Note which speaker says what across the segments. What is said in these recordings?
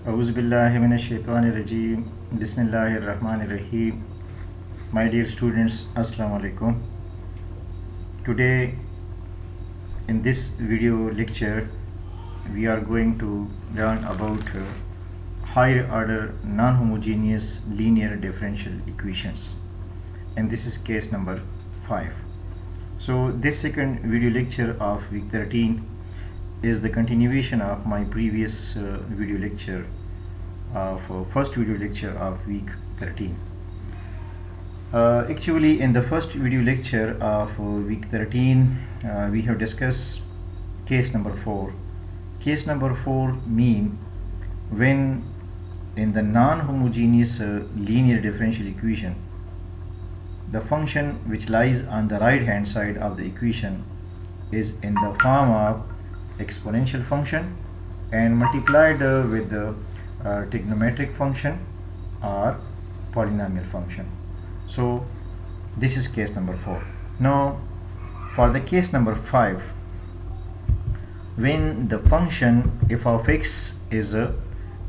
Speaker 1: Auzubillahiminash-shaytanir-rajeem. Bismillahir-rahmanir-rahim. My dear students, Assalamu alaikum. Today in this video lecture we are going to learn about higher order non-homogeneous linear differential equations, and this is case number 5. So this second video lecture of week 13 is the continuation of my previous video lecture of first video lecture of week 13. Actually, in the first video lecture of week 13 we have discussed case number 4. Case number 4 mean when in the non-homogeneous linear differential equation the function which lies on the right hand side of the equation is in the form of exponential function and multiplied with the trigonometric function or polynomial function. So this is case number 4. Now for the case number 5, when the function f of x is a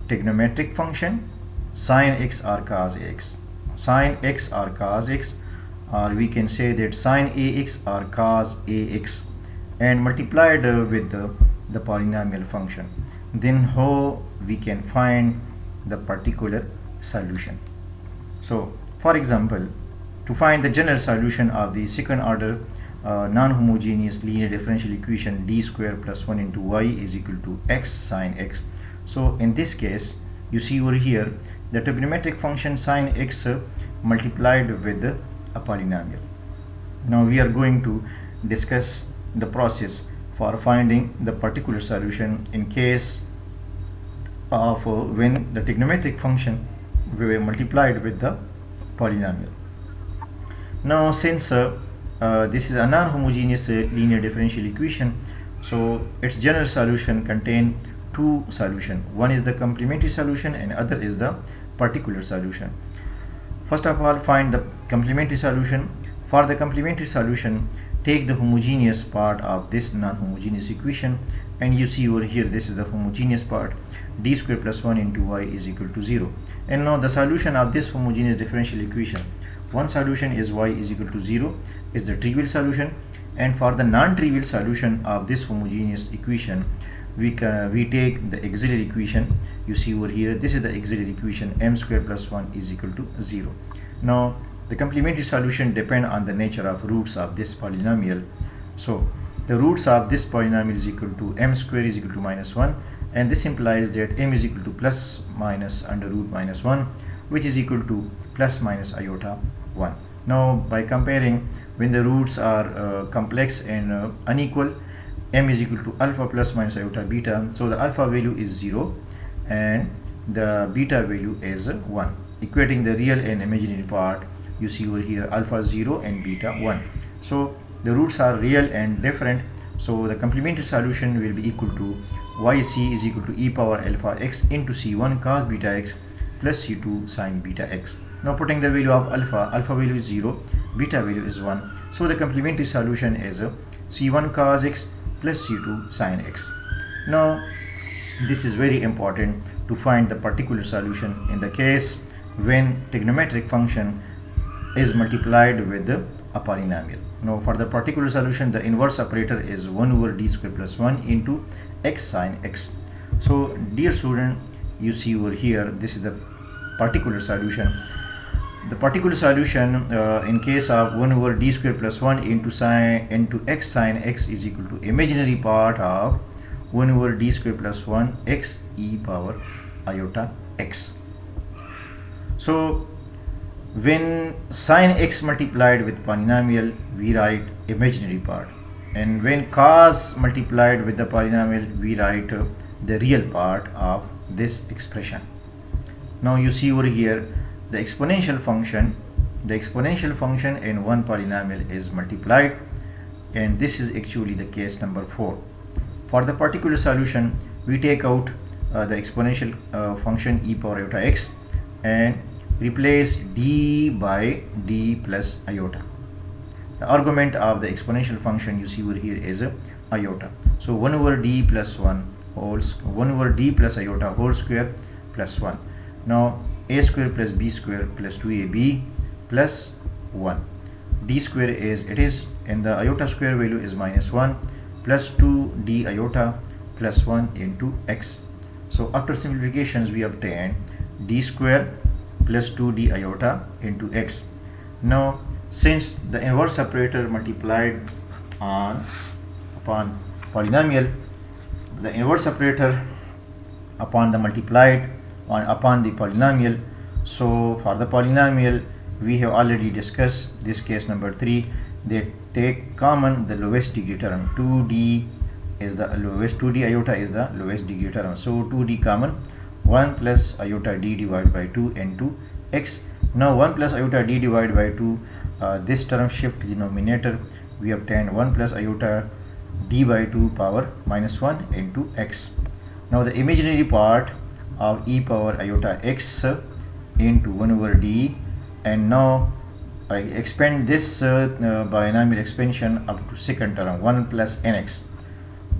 Speaker 1: trigonometric function, sine x or cos x, sine x or cos x, or we can say that sine ax or cos ax, and multiplied with the polynomial function, then how we can find the particular solution. So for example, to find the general solution of the second order non-homogeneous linear differential equation d square plus 1 into y is equal to x sine x. So in this case you see over here the trigonometric function sine x multiplied with a polynomial. Now we are going to discuss the process for finding the particular solution in case of when the trigonometric function were multiplied with the polynomial. Now since this is a non-homogeneous linear differential equation, so its general solution contain two solutions. One is the complementary solution and other is the particular solution. First of all, find the complementary solution. For the complementary solution, take the homogeneous part of this non-homogeneous equation, and you see over here this is the homogeneous part, d square plus 1 into y is equal to 0. And now the solution of this homogeneous differential equation, one solution is y is equal to 0 is the trivial solution, and for the non-trivial solution of this homogeneous equation we take the auxiliary equation. You see over here this is the auxiliary equation, m square plus 1 is equal to 0. Now the complementary solution depend on the nature of roots of this polynomial. So the roots of this polynomial is equal to m square is equal to minus 1, and this implies that m is equal to plus minus under root minus 1, which is equal to plus minus iota 1. Now by comparing, when the roots are complex and unequal, m is equal to alpha plus minus iota beta, so the alpha value is 0 and the beta value is 1, equating the real and imaginary part. You see over here alpha 0 and beta 1. So the roots are real and different, so the complementary solution will be equal to yc is equal to e power alpha x into c1 cos beta x plus c2 sin beta x. Now putting the value of alpha value is 0, beta value is 1, so the complementary solution is c1 cos x plus c2 sin x. Now this is very important to find the particular solution in the case when trigonometric function is multiplied with a polynomial. Now for the particular solution, the inverse operator is 1 over d square plus 1 into x sine x. So dear student, you see over here this is the particular solution. The particular solution in case of 1 over d square plus 1 into x sine x is equal to imaginary part of 1 over d square plus 1 x e power iota x. So when sine x multiplied with polynomial we write imaginary part, and when cos multiplied with the polynomial we write the real part of this expression. Now you see over here the exponential function and one polynomial is multiplied, and this is actually the case number 4. For the particular solution we take out the exponential function e power iota x and replace d by d plus iota. The argument of the exponential function you see over here is iota. So 1 over d plus 1 over d plus iota whole square plus 1. Now a square plus b square plus 2ab plus 1. D square is, it is in the iota square value is minus 1 plus 2d iota plus 1 into x. So after simplifications we obtain d square plus 2d iota into x. Now since the inverse operator multiplied upon polynomial, the inverse operator upon the multiplied upon the polynomial, so for the polynomial we have already discussed this case number 3. They take common the lowest degree term. 2d is the lowest, 2d iota is the lowest degree term, so 2d common, 1 plus iota d divided by 2 into x. Now 1 plus iota d divided by 2, this term shift denominator, we obtain 1 plus iota d by 2 power minus 1 into x. Now the imaginary part of e power iota x into 1 over d, and now I expand this binomial expansion up to second term, 1 plus nx.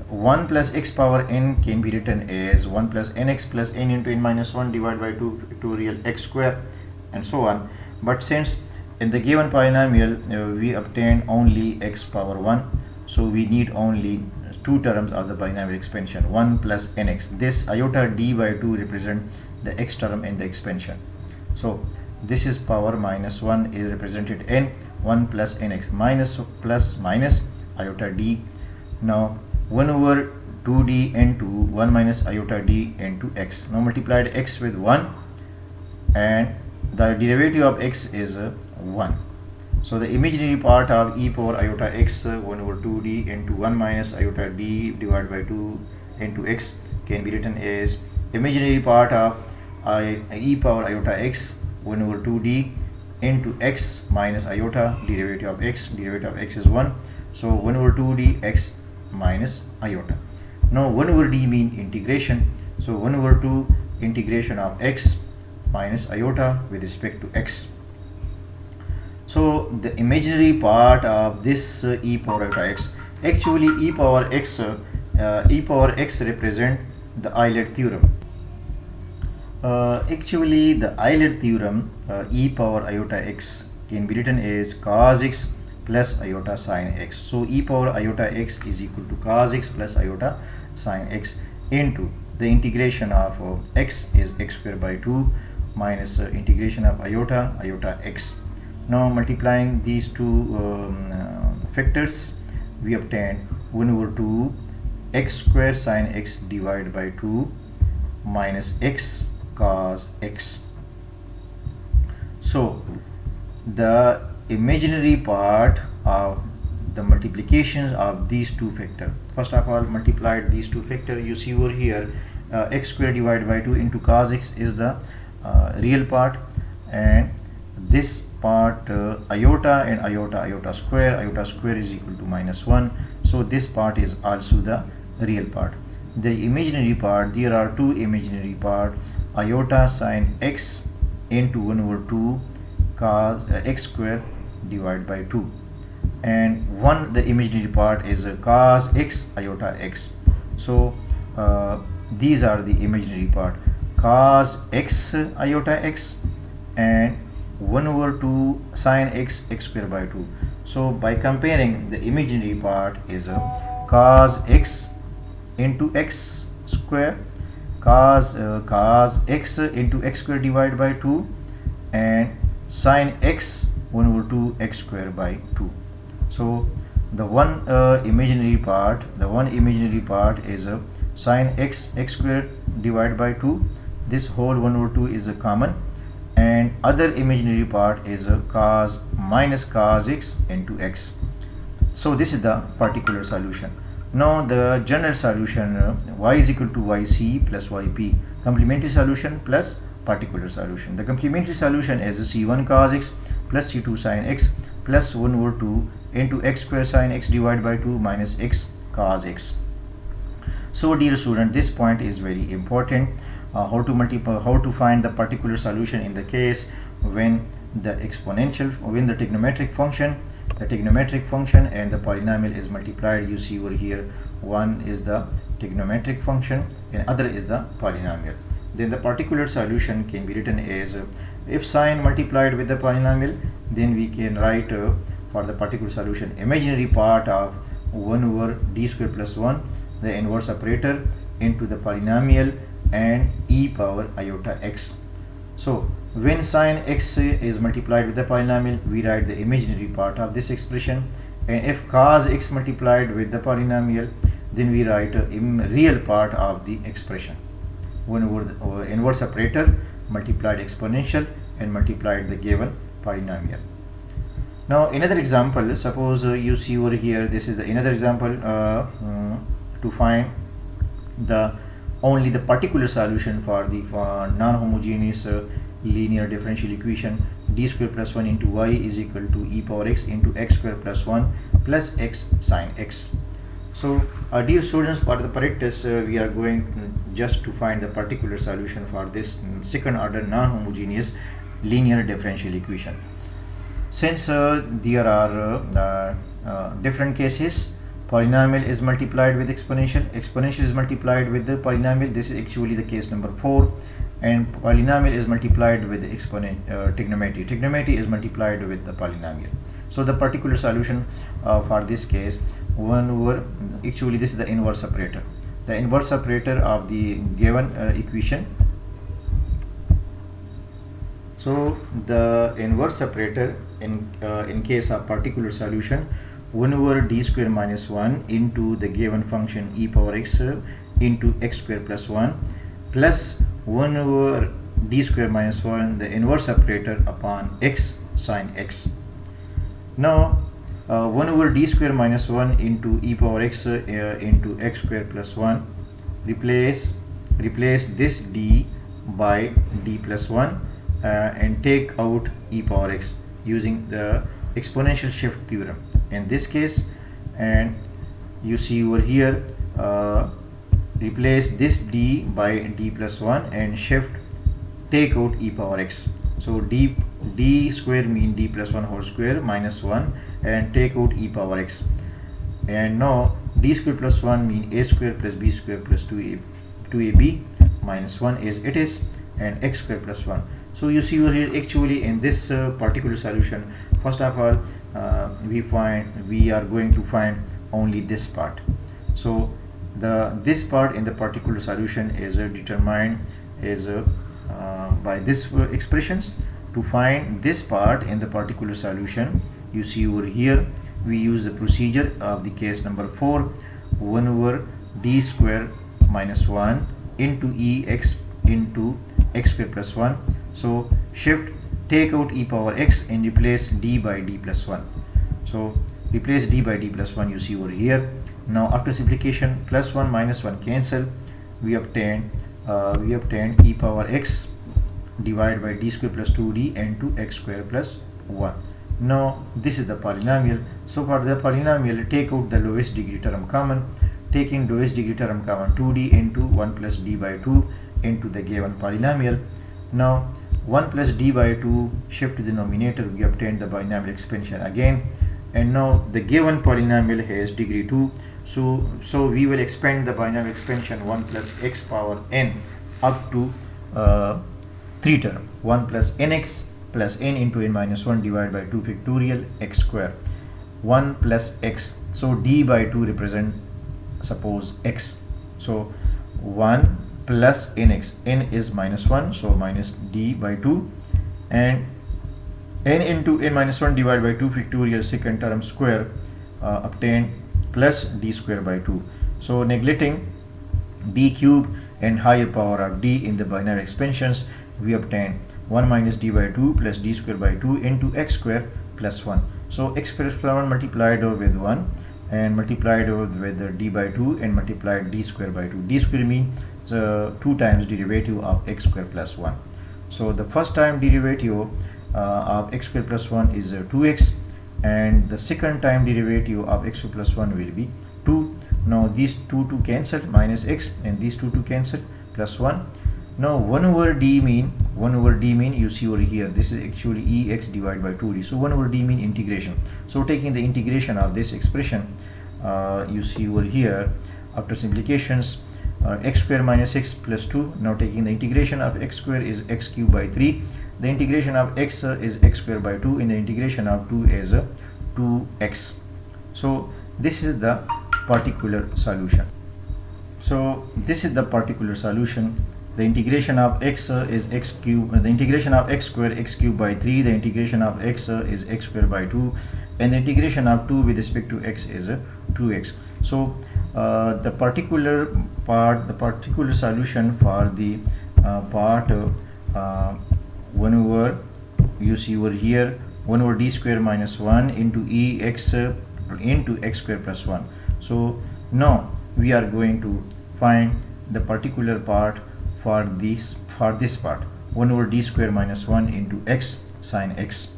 Speaker 1: 1 plus x power n can be written as 1 plus nx plus n into n minus 1 divided by 2 real x square, and so on. But since in the given polynomial we obtain only x power 1, so we need only two terms of the binomial expansion, 1 plus nx. This iota d by 2 represent the x term in the expansion. So this is power minus 1 is represented n, 1 plus nx, minus plus minus iota d. Now 1 over 2d into 1 minus iota d into x. Now multiplied x with 1, and the derivative of x is 1. So the imaginary part of e power iota x 1 over 2d into 1 minus iota d divided by 2 into x can be written as imaginary part of e power iota x 1 over 2d into x minus iota, derivative of x is 1, so 1 over 2d x minus iota. Now 1 over d mean integration, so 1 over 2 integration of x minus iota with respect to x. So the imaginary part of this e power iota x, actually e power x represent the Euler theorem. Actually the Euler theorem, e power iota x can be written as cos x plus iota sine x. So e power iota x is equal to cos x plus iota sine x into the integration of x is x square by 2 minus integration of iota x. Now multiplying these two factors, we obtain 1 over 2 x square sine x divided by 2 minus x cos x. So the imaginary part of the multiplications of these two factors, first of all multiplied these two factors, you see over here x square divided by 2 into cos x is the real part, and this part iota and iota square is equal to minus 1, so this part is also the real part. The imaginary part, there are two imaginary part, iota sine x into 1 over 2 cos x square divided by 2, and one the imaginary part is cos x iota x. So these are the imaginary part, cos x iota x and 1 over 2 sine x square by 2. So by comparing, the imaginary part is cos x into x square, cos x into x square divided by 2, and sine x 1 over 2 x square by 2. So the one imaginary part is sine x square divided by 2. This whole 1 over 2 is a common, and other imaginary part is cos minus cos x into x. So this is the particular solution. Now the general solution, y is equal to yc plus yp, complementary solution plus particular solution. The complementary solution is c1 cos x plus c2 sin x plus 1 over 2 into x square sin x divided by 2 minus x cos x. So dear student, this point is very important. How to find the particular solution in the case when the trigonometric function and the polynomial is multiplied. You see over here, one is the trigonometric function and other is the polynomial. then the particular solution can be written as if sine multiplied with the polynomial, then we can write for the particular solution imaginary part of 1 over d square plus 1, the inverse operator, into the polynomial and e power iota x. So when sine x is multiplied with the polynomial, we write the imaginary part of this expression, and if cos x multiplied with the polynomial, then we write a real part of the expression. 1 over the inverse operator multiplied exponential and multiplied the given polynomial. Now another example, suppose you see over here, this is the another example to find the only the particular solution for the non-homogeneous linear differential equation d square plus 1 into y is equal to e power x into x square plus 1 plus x sine x. So dear students, for the practice we are going just to find the particular solution for this second order non-homogeneous linear differential equation. Since there are different cases, polynomial is multiplied with exponential, exponential is multiplied with the polynomial, this is actually the case number 4, and polynomial is multiplied with the trigonometry, trigonometry is multiplied with the polynomial. So the particular solution for this case, 1 over, actually this is the inverse operator, the inverse operator of the given equation. So the inverse operator in case of particular solution, 1 over d square minus 1 into the given function e power x into x square plus 1 plus 1 over d square minus 1, the inverse operator upon x sine x. Now 1 over d square minus 1 into e power x into x square plus 1, replace this d by d plus 1 and take out e power x using the exponential shift theorem in this case, and you see over here replace this d by d plus 1 and shift take out e power x. So d square mean d plus 1 whole square minus 1 and take out e power x, and now d square plus 1 mean a square plus b square plus 2ab minus 1 as it is, and x square plus 1. So you see over here actually in this particular solution, first of all we are going to find only this part. So this part in the particular solution is determined is by this expressions. To find this part in the particular solution, you see over here we use the procedure of the case number 4, 1 over d square minus 1 into ex into x square plus 1. So shift take out e power x and replace d by d plus 1. So replace d by d plus 1, you see over here. Now after simplification, plus 1 minus 1 cancel, we obtain e power x divided by d square plus 2d into x square plus 1. Now this is the polynomial. So for the polynomial, take out the lowest degree term common, taking lowest degree term common 2d into 1 plus d by 2 into the given polynomial. Now 1 plus d by 2 shift to the denominator, we obtain the binomial expansion again, and now the given polynomial has degree 2, so we will expand the binomial expansion 1 plus x power n up to 3 term, 1 plus nx plus n into n minus 1 divided by 2 factorial x square 1 plus x. So d by 2 represent suppose x, so 1 plus nx, n is minus 1, so minus d by 2, and n into n minus 1 divided by 2 factorial second term square obtained plus d square by 2. So neglecting d cube and higher power of d in the binary expansions, we obtain 1 minus d by 2 plus d square by 2 into x square plus 1. So x square plus 1 multiplied with 1 and multiplied with d by 2 and multiplied d square by 2. D square means 2 times derivative of x square plus 1. So the first time derivative of x square plus 1 is 2x, and the second time derivative of x square plus 1 will be 2. Now these 2 cancel, minus x, and these 2 cancel, plus 1. Now 1 over d mean you see over here, this is actually ex divided by 2d. So 1 over d mean integration. So taking the integration of this expression, you see over here after simplifications, x square minus x plus 2. Now taking the integration of x square is x cubed by 3. The integration of x is x square by 2, and the integration of 2 is 2x. So this is the particular solution. So this is the particular solution. The integration of x is x cube. The integration of x square x cubed by 3. The integration of x is x square by 2, and the integration of 2 with respect to x is 2x. So the particular solution for the part 1 over, you see over here, 1 over d square minus 1 into ex into x square plus 1. So now we are going to find the particular part for this part, 1 over d square minus 1 into x sine x,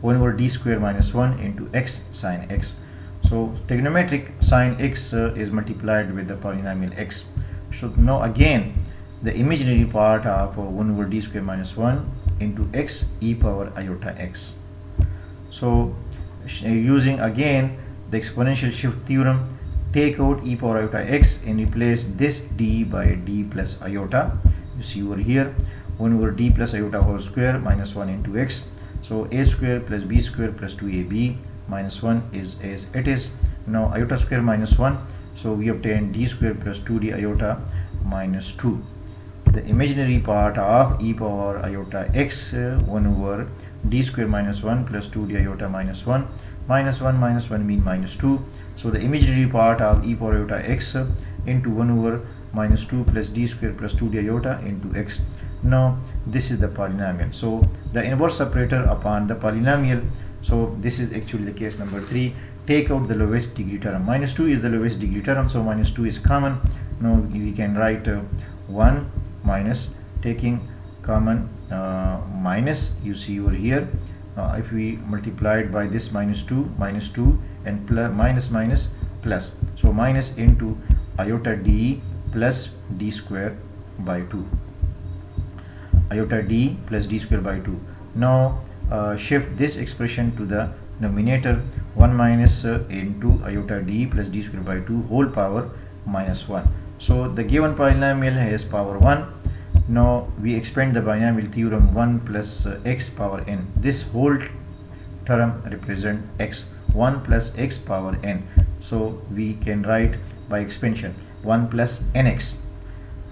Speaker 1: 1 over d square minus 1 into x sine x. So trigonometric sine x is multiplied with the polynomial x. So now again the imaginary part of 1 over d square minus 1 into x e power iota x. So using again the exponential shift theorem, take out e power iota x and replace this d by d plus iota. You see over here, 1 over d plus iota whole square minus 1 into x. So a square plus b square plus 2ab minus 1 is as it is. Now iota square minus 1, so we obtain d square plus 2d iota minus 2. The imaginary part of e power iota x, 1 over d square minus 1 plus 2d iota minus 1, minus 1 mean minus 2. So the imaginary part of e power iota x into 1 over minus 2 plus d square plus 2d iota into x. Now this is the polynomial. So the inverse separator upon the polynomial. So this is actually the case number 3. Take out the lowest degree term. Minus 2 is the lowest degree term, so minus 2 is common. Now we can write 1 minus, taking common minus, you see over here, if we multiplied by this minus 2 and plus minus plus, so minus into iota d plus d square by 2, iota d plus d square by 2. Now shift this expression to the numerator, 1 minus into iota d plus d square by 2 whole power minus 1. So the given polynomial has power 1. Now we expand the binomial theorem, 1 plus x power n. This whole term represent x, 1 plus x power n. So we can write by expansion 1 plus nx.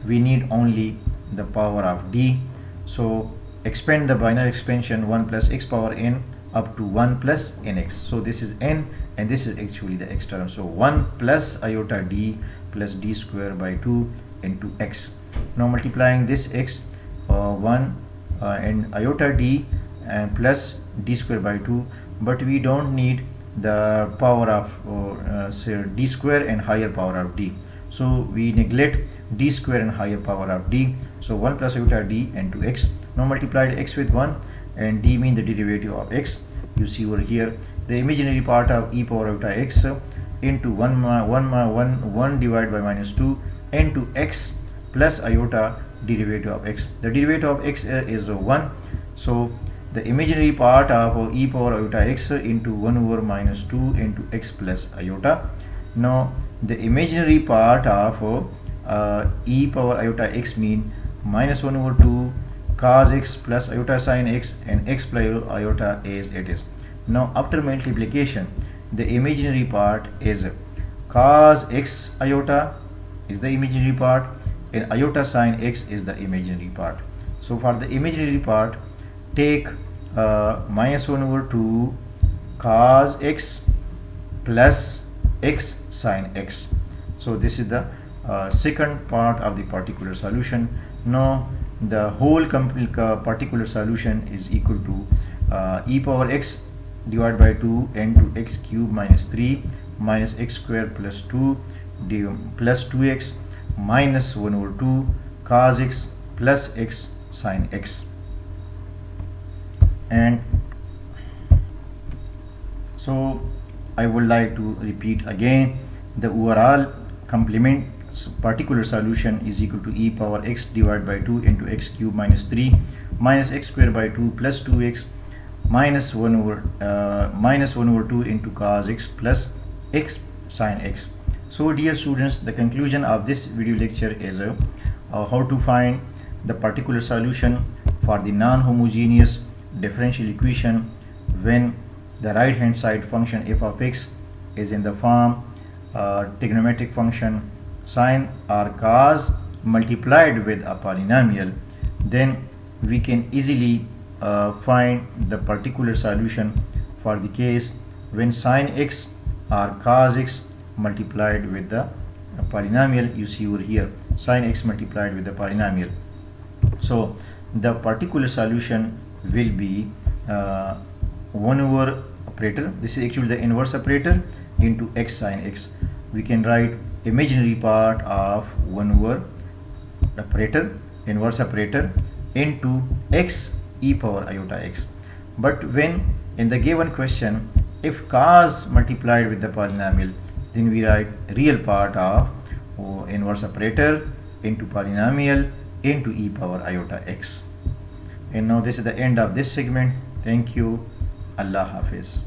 Speaker 1: We need only the power of d. So expand the binary expansion 1 plus x power n up to 1 plus nx. So this is n and this is actually the x term. So 1 plus iota d plus d square by 2 into x. Now multiplying this x 1 and iota d and plus d square by 2, but we don't need the power of say d square and higher power of d. So we neglect d square and higher power of d. So 1 plus iota d into x. Now multiplied x with 1 and d mean the derivative of x. You see over here the imaginary part of e power iota x into 1 divided by minus 2 into x plus iota derivative of x. The derivative of x is 1. So the imaginary part of e power iota x into 1 over minus 2 into x plus iota. Now the imaginary part of e power iota x mean minus 1 over 2 cos x plus iota sine x and x plus iota as it is. Now after multiplication, the imaginary part is cos x iota is the imaginary part and iota sine x is the imaginary part. So for the imaginary part, take minus 1 over 2 cos x plus x sine x. So this is the second part of the particular solution. Now the whole particular solution is equal to e power x divided by 2 n to x cube minus 3 minus x square plus 2 plus 2x minus 1 over 2 cos x plus x sine x. And so I would like to repeat again, the overall complement particular solution is equal to e power x divided by 2 into x cube minus 3 minus x square by 2 plus 2x minus 1 over 2 into cos x plus x sine x. So dear students, the conclusion of this video lecture is how to find the particular solution for the non-homogeneous differential equation when the right hand side function f of x is in the form trigonometric function sine or cos multiplied with a polynomial. Then we can easily find the particular solution for the case when sine x or cos x multiplied with the polynomial you see over here, sine x multiplied with the polynomial. So the particular solution will be 1 over operator, this is actually the inverse operator, into x sine x. We can write imaginary part of 1 over operator, inverse operator, into x e power iota x. But when in the given question if cos multiplied with the polynomial, then we write real part of inverse operator into polynomial into e power iota x. And now this is the end of this segment. Thank you. Allah Hafiz.